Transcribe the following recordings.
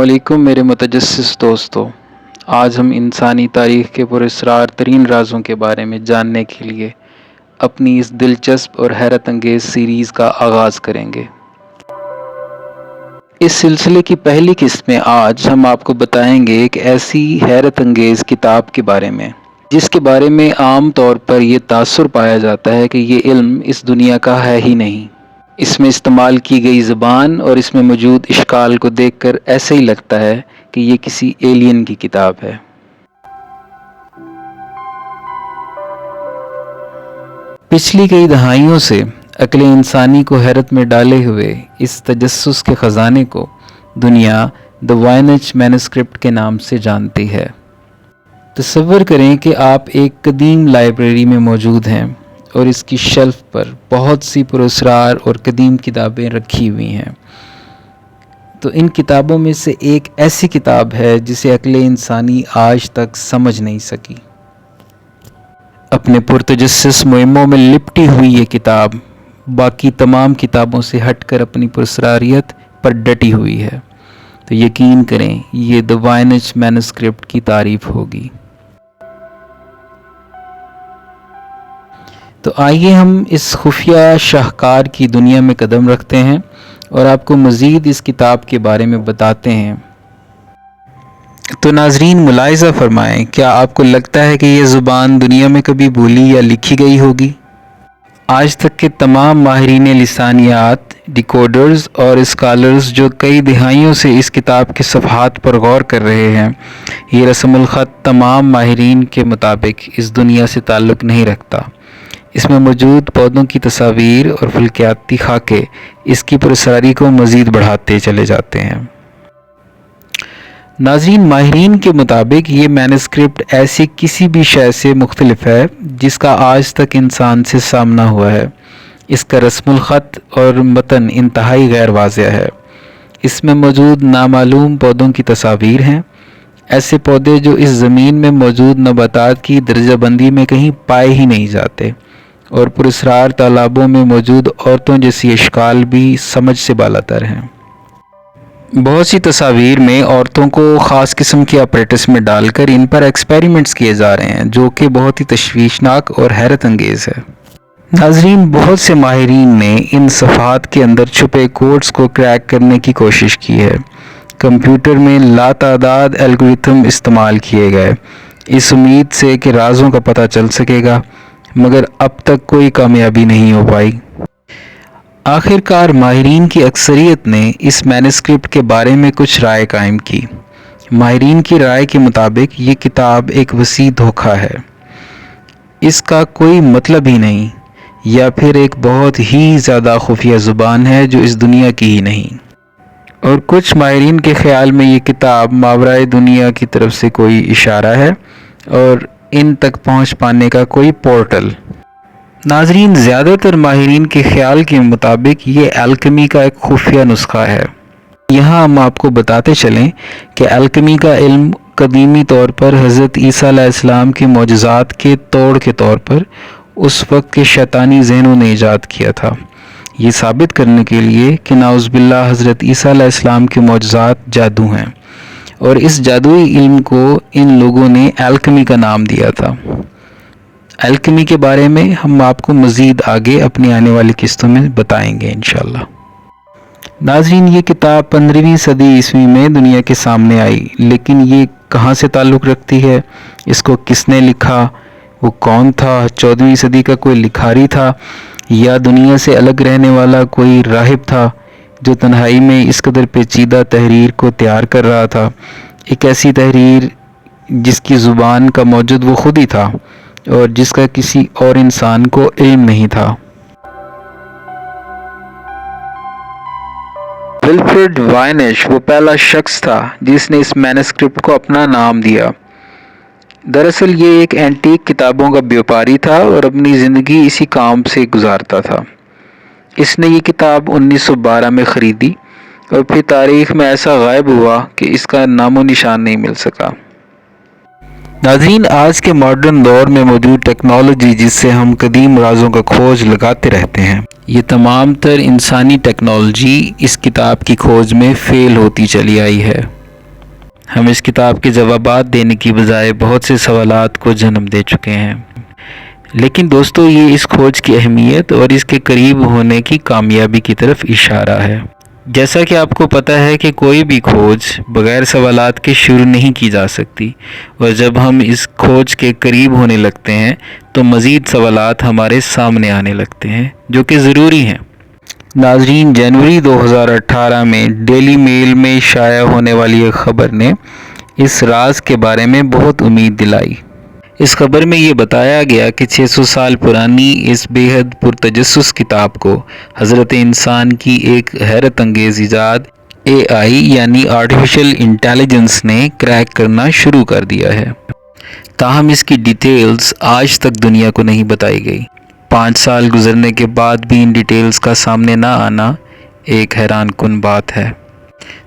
علیکم میرے متجسس دوستو، آج ہم انسانی تاریخ کے پراسرار ترین رازوں کے بارے میں جاننے کے لیے اپنی اس دلچسپ اور حیرت انگیز سیریز کا آغاز کریں گے۔ اس سلسلے کی پہلی قسط میں آج ہم آپ کو بتائیں گے ایک ایسی حیرت انگیز کتاب کے بارے میں جس کے بارے میں عام طور پر یہ تاثر پایا جاتا ہے کہ یہ علم اس دنیا کا ہے ہی نہیں۔ اس میں استعمال کی گئی زبان اور اس میں موجود اشکال کو دیکھ کر ایسے ہی لگتا ہے کہ یہ کسی ایلین کی کتاب ہے۔ پچھلی کئی دہائیوں سے عقل انسانی کو حیرت میں ڈالے ہوئے اس تجسس کے خزانے کو دنیا دی وائنچ مینوسکرپٹ کے نام سے جانتی ہے۔ تصور کریں کہ آپ ایک قدیم لائبریری میں موجود ہیں اور اس کی شیلف پر بہت سی پراسرار اور قدیم کتابیں رکھی ہوئی ہیں۔ تو ان کتابوں میں سے ایک ایسی کتاب ہے جسے عقل انسانی آج تک سمجھ نہیں سکی۔ اپنے پرتجسس مہموں میں لپٹی ہوئی یہ کتاب باقی تمام کتابوں سے ہٹ کر اپنی پراسراریت پر ڈٹی ہوئی ہے، تو یقین کریں یہ دی وائنچ مینوسکرپٹ کی تعریف ہوگی۔ تو آئیے ہم اس خفیہ شاہکار کی دنیا میں قدم رکھتے ہیں اور آپ کو مزید اس کتاب کے بارے میں بتاتے ہیں۔ تو ناظرین ملاحظہ فرمائیں، کیا آپ کو لگتا ہے کہ یہ زبان دنیا میں کبھی بولی یا لکھی گئی ہوگی؟ آج تک کے تمام ماہرین لسانیات، ڈیکوڈرز اور اسکالرز جو کئی دہائیوں سے اس کتاب کے صفحات پر غور کر رہے ہیں، یہ رسم الخط تمام ماہرین کے مطابق اس دنیا سے تعلق نہیں رکھتا۔ اس میں موجود پودوں کی تصاویر اور فلکیاتی خاکے اس کی پراسراری کو مزید بڑھاتے چلے جاتے ہیں۔ ناظرین ماہرین کے مطابق یہ مینوسکرپٹ ایسی کسی بھی شے سے مختلف ہے جس کا آج تک انسان سے سامنا ہوا ہے۔ اس کا رسم الخط اور متن انتہائی غیر واضح ہے۔ اس میں موجود نامعلوم پودوں کی تصاویر ہیں، ایسے پودے جو اس زمین میں موجود نباتات کی درجہ بندی میں کہیں پائے ہی نہیں جاتے، اور پراسرار تالابوں میں موجود عورتوں جیسی اشکال بھی سمجھ سے بالاتر ہیں۔ بہت سی تصاویر میں عورتوں کو خاص قسم کے آپریٹس میں ڈال کر ان پر ایکسپیریمنٹس کیے جا رہے ہیں، جو کہ بہت ہی تشویشناک اور حیرت انگیز ہے۔ ناظرین بہت سے ماہرین نے ان صفحات کے اندر چھپے کوڈز کو کریک کرنے کی کوشش کی ہے۔ کمپیوٹر میں لاتعداد الگورتھم استعمال کیے گئے اس امید سے کہ رازوں کا پتہ چل سکے گا، مگر اب تک کوئی کامیابی نہیں ہو پائی۔ آخر کار ماہرین کی اکثریت نے اس مینوسکرپٹ کے بارے میں کچھ رائے قائم کی۔ ماہرین کی رائے کے مطابق یہ کتاب ایک وسیع دھوکہ ہے، اس کا کوئی مطلب ہی نہیں، یا پھر ایک بہت ہی زیادہ خفیہ زبان ہے جو اس دنیا کی ہی نہیں۔ اور کچھ ماہرین کے خیال میں یہ کتاب ماورائے دنیا کی طرف سے کوئی اشارہ ہے اور ان تک پہنچ پانے کا کوئی پورٹل۔ ناظرین زیادہ تر ماہرین کے خیال کے مطابق یہ الکیمی کا ایک خفیہ نسخہ ہے۔ یہاں ہم آپ کو بتاتے چلیں کہ الکیمی کا علم قدیمی طور پر حضرت عیسیٰ علیہ السلام کے معجزات کے توڑ کے طور پر اس وقت کے شیطانی ذہنوں نے ایجاد کیا تھا، یہ ثابت کرنے کے لیے کہ نعوذ باللہ حضرت عیسیٰ علیہ السلام کے معجزات جادو ہیں، اور اس جادوئی علم کو ان لوگوں نے الکیمی کا نام دیا تھا۔ الکیمی کے بارے میں ہم آپ کو مزید آگے اپنی آنے والی قسطوں میں بتائیں گے انشاءاللہ۔ ناظرین یہ کتاب 15ویں صدی عیسوی میں دنیا کے سامنے آئی، لیکن یہ کہاں سے تعلق رکھتی ہے، اس کو کس نے لکھا، وہ کون تھا، 14ویں صدی کا کوئی لکھاری تھا یا دنیا سے الگ رہنے والا کوئی راہب تھا جو تنہائی میں اس قدر پیچیدہ تحریر کو تیار کر رہا تھا، ایک ایسی تحریر جس کی زبان کا موجد وہ خود ہی تھا اور جس کا کسی اور انسان کو علم نہیں تھا۔ ولفریڈ وائنچ وہ پہلا شخص تھا جس نے اس مینوسکرپٹ کو اپنا نام دیا۔ دراصل یہ ایک اینٹیک کتابوں کا بیوپاری تھا اور اپنی زندگی اسی کام سے گزارتا تھا۔ اس نے یہ کتاب 1912 میں خریدی اور پھر تاریخ میں ایسا غائب ہوا کہ اس کا نام و نشان نہیں مل سکا۔ ناظرین آج کے ماڈرن دور میں موجود ٹیکنالوجی جس سے ہم قدیم رازوں کا کھوج لگاتے رہتے ہیں، یہ تمام تر انسانی ٹیکنالوجی اس کتاب کی کھوج میں فیل ہوتی چلی آئی ہے۔ ہم اس کتاب کے جوابات دینے کی بجائے بہت سے سوالات کو جنم دے چکے ہیں۔ لیکن دوستو، یہ اس کھوج کی اہمیت اور اس کے قریب ہونے کی کامیابی کی طرف اشارہ ہے۔ جیسا کہ آپ کو پتہ ہے کہ کوئی بھی کھوج بغیر سوالات کے شروع نہیں کی جا سکتی، اور جب ہم اس کھوج کے قریب ہونے لگتے ہیں تو مزید سوالات ہمارے سامنے آنے لگتے ہیں جو کہ ضروری ہیں۔ ناظرین، جنوری 2018 میں ڈیلی میل میں شائع ہونے والی ایک خبر نے اس راز کے بارے میں بہت امید دلائی۔ اس خبر میں یہ بتایا گیا کہ 600 سال پرانی اس بے حد پرتجسس کتاب کو حضرت انسان کی ایک حیرت انگیز ایجاد AI یعنی آرٹیفیشل انٹیلیجنس نے کریک کرنا شروع کر دیا ہے۔ تاہم اس کی ڈیٹیلز آج تک دنیا کو نہیں بتائی گئی۔ 5 سال گزرنے کے بعد بھی ان ڈیٹیلز کا سامنے نہ آنا ایک حیران کن بات ہے۔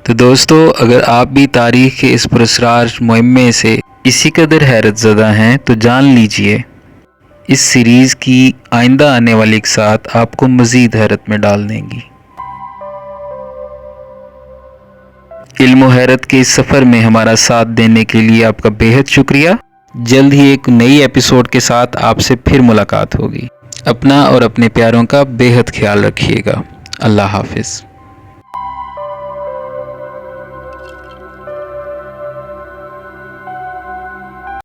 تو دوستو، اگر آپ بھی تاریخ کے اس پراسرار مہمے سے اسی قدر حیرت زدہ ہیں تو جان لیجئے اس سیریز کی آئندہ آنے والی اقساط آپ کو مزید حیرت میں ڈال دیں گی۔ علم و حیرت کے اس سفر میں ہمارا ساتھ دینے کے لیے آپ کا بے حد شکریہ۔ جلد ہی ایک نئی ایپیسوڈ کے ساتھ آپ سے پھر ملاقات ہوگی۔ اپنا اور اپنے پیاروں کا بے حد خیال رکھیے گا۔ اللہ حافظ۔